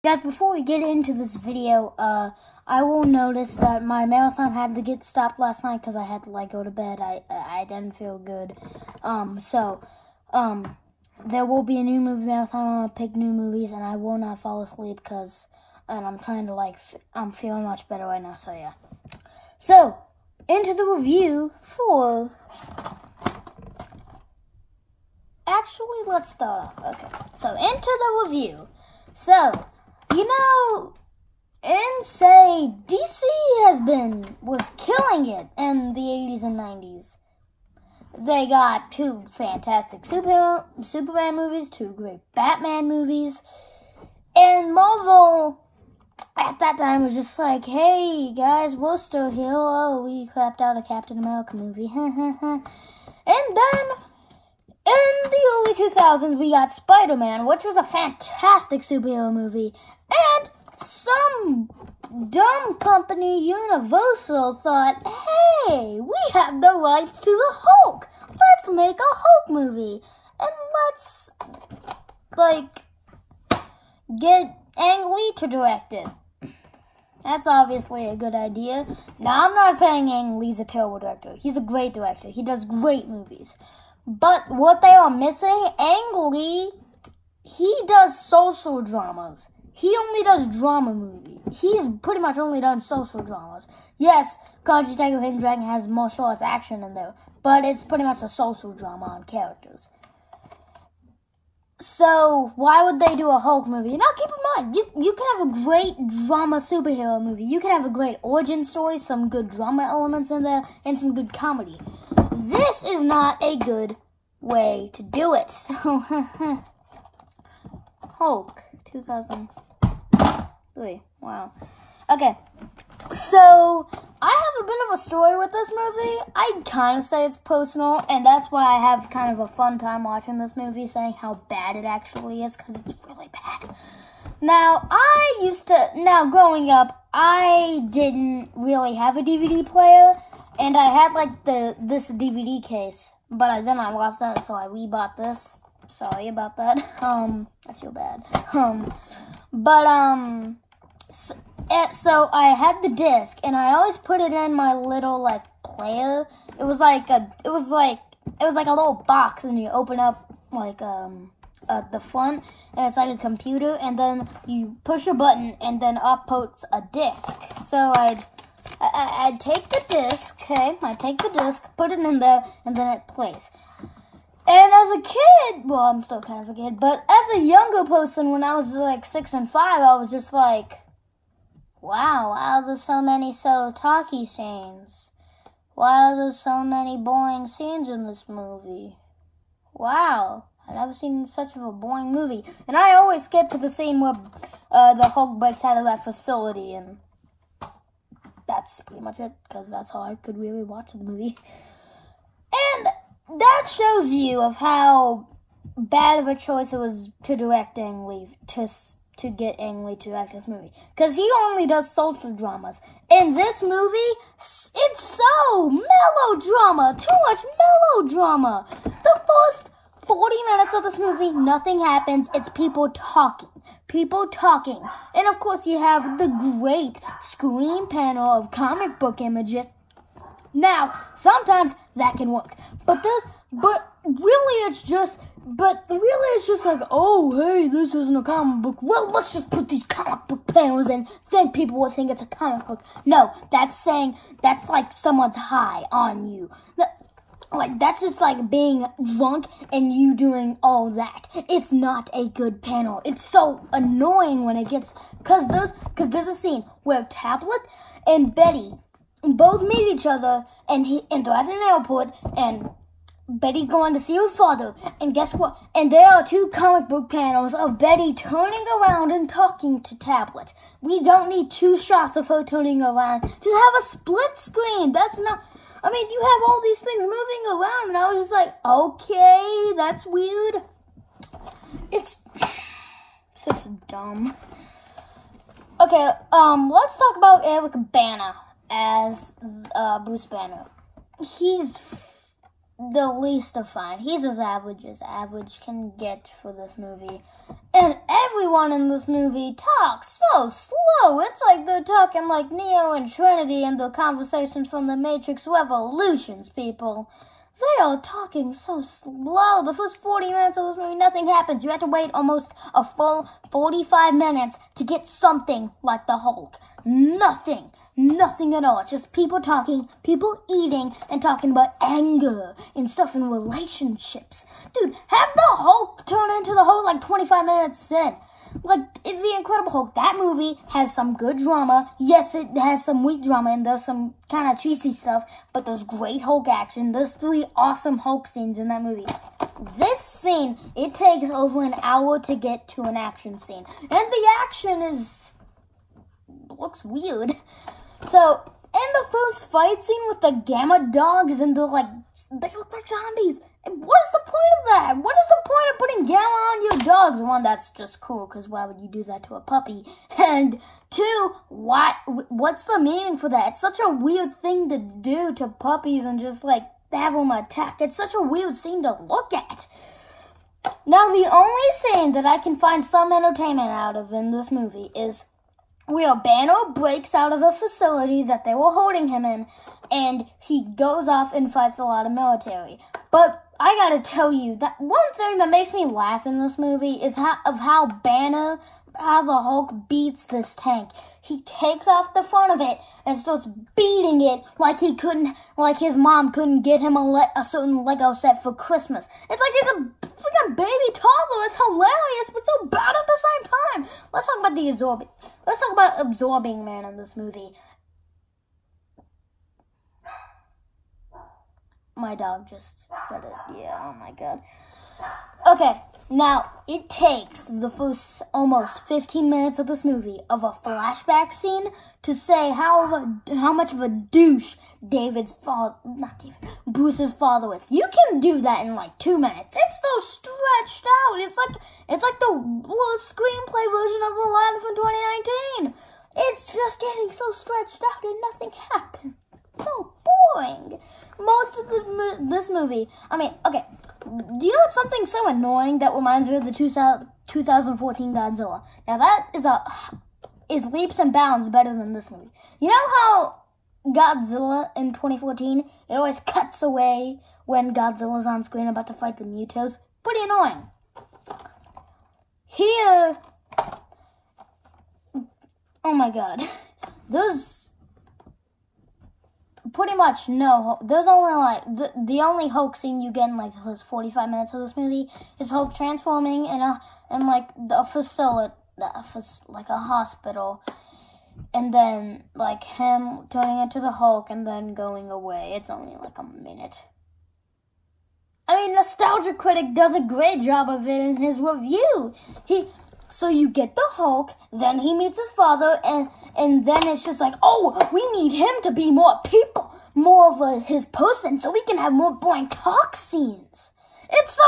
Guys, before we get into this video, I will notice that my marathon had to get stopped last night because I had to go to bed. I didn't feel good. There will be a new movie marathon. I'm gonna pick new movies, and I will not fall asleep and I'm trying to I'm feeling much better right now. So yeah. So into the review for. Actually, let's start off. Okay, so into the review. So, DC was killing it in the 80s and 90s. They got 2 fantastic Superman movies, 2 great Batman movies, and Marvel at that time was just like, hey guys, we're still here. Oh, we crapped out a Captain America movie. And then in the early 2000s, we got Spider-Man, which was a fantastic superhero movie, and some dumb company, Universal, thought, hey, we have the rights to the Hulk. Let's make a Hulk movie, and let's, get Ang Lee to direct it. That's obviously a good idea. Now, I'm not saying Ang Lee's a terrible director. He's a great director. He does great movies. But what they are missing, Ang Lee, he does social dramas. He only does drama movies. He's pretty much only done social dramas. Yes, Kaji Tiger Hidden Dragon has martial arts action in there, but it's pretty much a social drama on characters. So, why would they do a Hulk movie? Now, keep in mind, you can have a great drama superhero movie. You can have a great origin story, some good drama elements in there, and some good comedy. This is not a good way to do it. So, Hulk, 2003. Wow. Okay. So, I have a bit of a story with this movie. I kind of say it's personal, and that's why I have kind of a fun time watching this movie, saying how bad it actually is, because it's really bad. Now, growing up, I didn't really have a DVD player, and I had, this DVD case, but then I lost that, so I rebought this. Sorry about that. I feel bad. So I had the disc, and I always put it in my little, player. It was like a little box, and you open up, the front, and it's like a computer, and then you push a button, and then up pops a disc. So I'd take the disc, okay? I'd take the disc, put it in there, and then it plays. And as a kid, well, I'm still kind of a kid, but as a younger person, when I was 6 and 5, I was just like, wow, there's so many talky scenes. Why are there so many boring scenes in this movie? Wow, I've never seen such of a boring movie. And I always skip to the scene where the Hulk breaks out of that facility, and that's pretty much it, because that's all I could really watch the movie. And that shows you of how bad of a choice it was to direct Ang Lee, to get Ang Lee to direct this movie. Because he only does social dramas. In this movie, it's so melodrama. Too much melodrama. The first 40 minutes of this movie, nothing happens. It's people talking. People talking. And of course, you have the great screen panel of comic book images. Now, sometimes that can work. But really it's just like, oh, hey, this isn't a comic book. Well, let's just put these comic book panels in, then people will think it's a comic book. No, that's like someone's high on you. That's just like being drunk and you doing all that. It's not a good panel. It's so annoying when it gets, because there's a scene where Tablet and Betty both meet each other, and they're at an airport, and Betty's going to see her father, and guess what? And there are 2 comic book panels of Betty turning around and talking to Tablet. We don't need 2 shots of her turning around. Just have a split screen. That's not, you have all these things moving around, and I was just like, okay, that's weird. It's just dumb. Okay, let's talk about Eric Bana as Bruce Banner. He's the least of fine. He's as average can get for this movie. And everyone in this movie talks so slow. It's like they're talking like Neo and Trinity in the conversations from the Matrix Revolutions, people. They are talking so slow. The first 40 minutes of this movie, nothing happens. You have to wait almost a full 45 minutes to get something like the Hulk. Nothing. Nothing at all. It's just people talking, people eating, and talking about anger and stuff in relationships. Dude, have the Hulk turn into the Hulk like 25 minutes in. Like, The Incredible Hulk, that movie has some good drama. Yes, it has some weak drama, and there's some kind of cheesy stuff, but there's great Hulk action. There's 3 awesome Hulk scenes in that movie. This scene, it takes over an hour to get to an action scene. And the action looks weird. So, in the first fight scene with the Gamma dogs, and they look like zombies. And what is the point of that? What is the point of putting Gamma on your dogs? One, that's just cool, because why would you do that to a puppy? And 2, what's the meaning for that? It's such a weird thing to do to puppies and just, like, have them attack. It's such a weird scene to look at. Now, the only scene that I can find some entertainment out of in this movie is where Banner breaks out of a facility that they were holding him in, and he goes off and fights a lot of military. But I gotta tell you, that one thing that makes me laugh in this movie is how Banner, how the Hulk beats this tank. He takes off the front of it and starts beating it like his mom couldn't get him a certain Lego set for Christmas. It's like he's a freaking baby toddler. It's hilarious, but so bad at the same time. Let's talk about Absorbing Man in this movie. My dog just said it. Yeah, oh my god. Okay, now, it takes the first almost 15 minutes of this movie of a flashback scene to say how much of a douche Bruce's father is. You can do that in like 2 minutes. It's so stretched out. It's like the screenplay version of Aladdin from 2019. It's just getting so stretched out and nothing happens. It's so boring. Most of this movie, I mean, okay, do you know what's something so annoying that reminds me of the 2014 Godzilla? Now that is leaps and bounds better than this movie. You know how Godzilla in 2014, it always cuts away when Godzilla's on screen about to fight the Mutos? Pretty annoying. Here, oh my god, there's pretty much no. There's only like the only Hulk scene you get in like the first 45 minutes of this movie is Hulk transforming in like a facility, like a hospital, and then like him turning into the Hulk and then going away. It's only like a minute. I mean, Nostalgia Critic does a great job of it in his review. So you get the Hulk, then he meets his father, and then it's just like, oh, we need him to be more people, more of his person, so we can have more boring talk scenes. It's so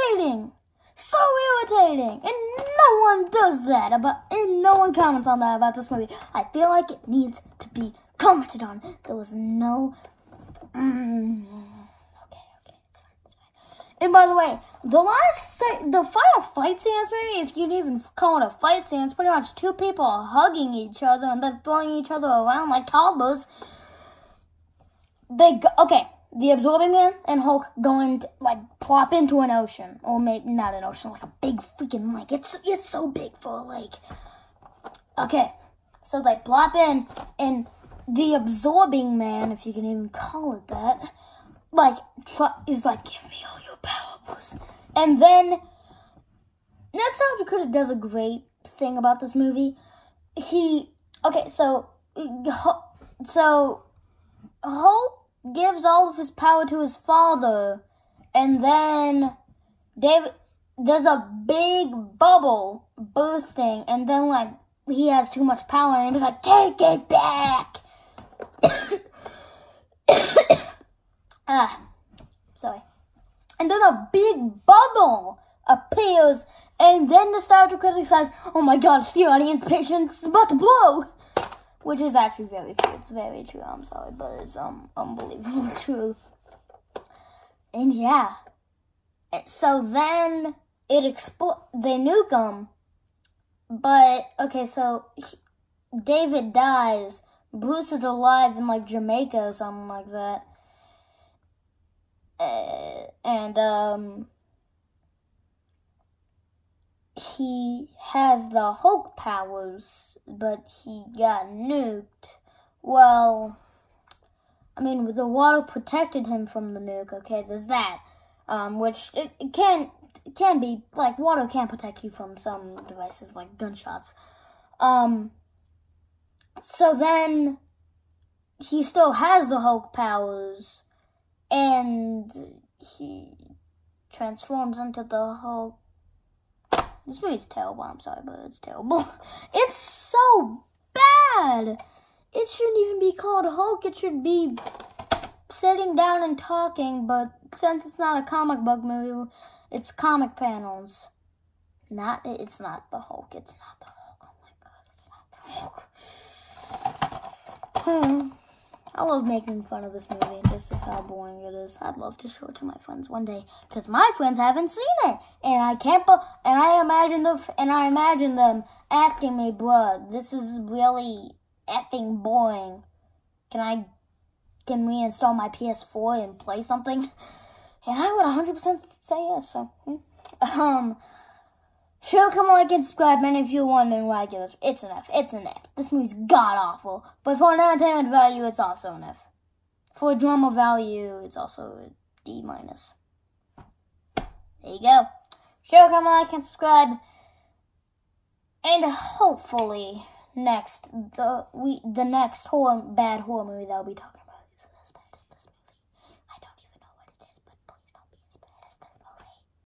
irritating. So irritating. And no one does that and no one comments on that about this movie. I feel like it needs to be commented on. There was no... And by the way, the final fight scene in this movie, if you'd even call it a fight scene, it's pretty much 2 people hugging each other and then throwing each other around like toddlers. The Absorbing Man and Hulk going to, like, plop into an ocean. Or maybe not an ocean, like a big freaking lake. It's so big for a lake. Okay, so they plop in, and the Absorbing Man, if you can even call it that, is like, give me all your powers. And then, Nostalgia Critic does a great thing about this movie. So Hulk gives all of his power to his father, and then there's a big bubble bursting, and then, like, he has too much power, and he's like, take it back! Sorry. And then a big bubble appears, and then Nostalgia Critic says, oh my god, it's the audience patience, it's about to blow! Which is actually very true. It's very true. I'm sorry, but it's unbelievably true. And yeah. So then they nuke him. But, okay, so David dies. Bruce is alive in, like, Jamaica or something like that. And he has the Hulk powers, but he got nuked. Well, I mean, the water protected him from the nuke, okay, there's that. Which, it can be, like, water can protect you from some devices, like gunshots. So then, he still has the Hulk powers, and he transforms into the Hulk. This movie's terrible, I'm sorry, but it's terrible. It's so bad! It shouldn't even be called Hulk, it should be sitting down and talking, but since it's not a comic book movie, it's comic panels. It's not the Hulk, it's not the Hulk, oh my god, it's not the Hulk. I love making fun of this movie, just of how boring it is. I'd love to show it to my friends one day, because my friends haven't seen it, and I imagine them asking me, "Bruh, this is really effing boring. Can we install my PS4 and play something?" And I would 100% say yes. So, sure, come like and subscribe, and if you're wondering why I give this, it's an F. It's an F. This movie's god-awful. But for an entertainment value, it's also an F. For a drama value, it's also a D-. There you go. Sure, come like and subscribe. And hopefully, the next bad horror movie that I'll be talking